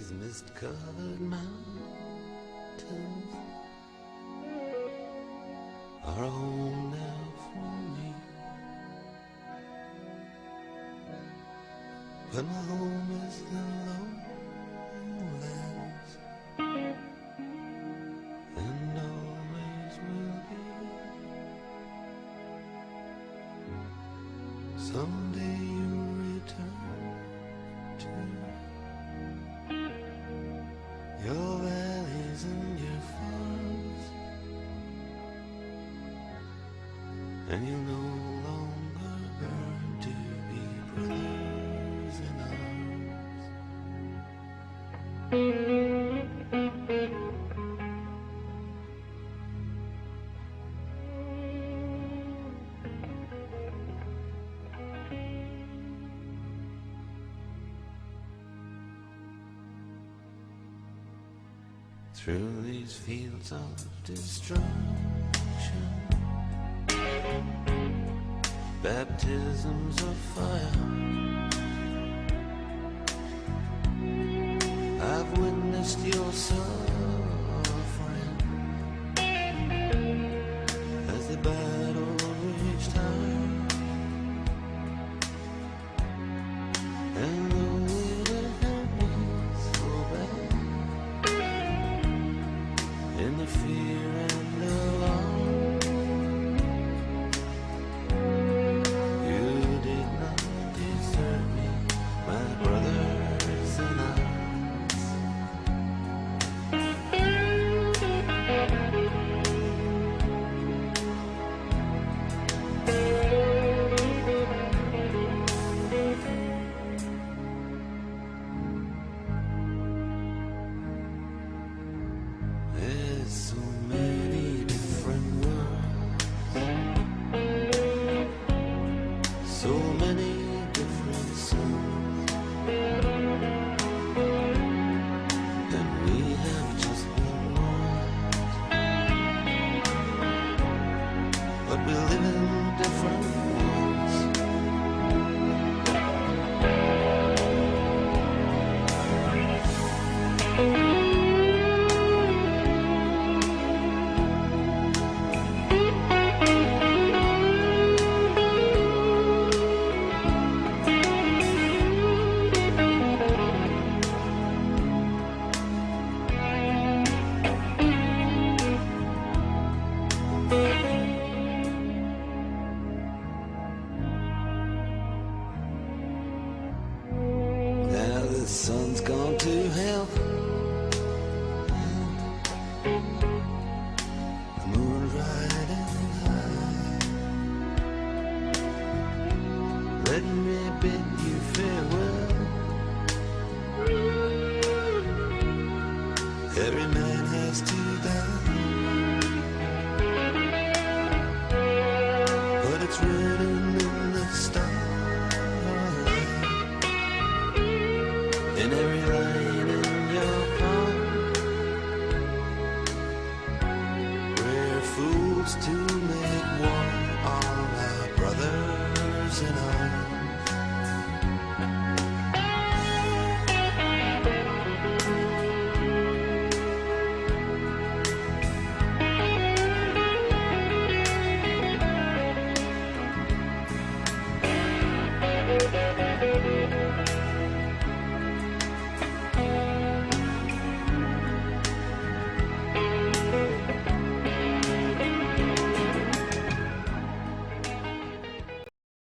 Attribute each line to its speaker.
Speaker 1: these mist-covered mountains are a home now for me. But my home is the lowlands, and always will be. Someday you'll return to your valleys and your farms, and you'll no longer burn to be brothers in arms. Through these fields of destruction, baptisms of fire, I've witnessed your suffering as the battle reached high. And though it hurt me so bad, in the fear and alarm, you did not desert me, my brothers in arms. There's so many different worlds, so many different souls, and we have just been lost. But we live in different worlds. Now the sun's gone to hell,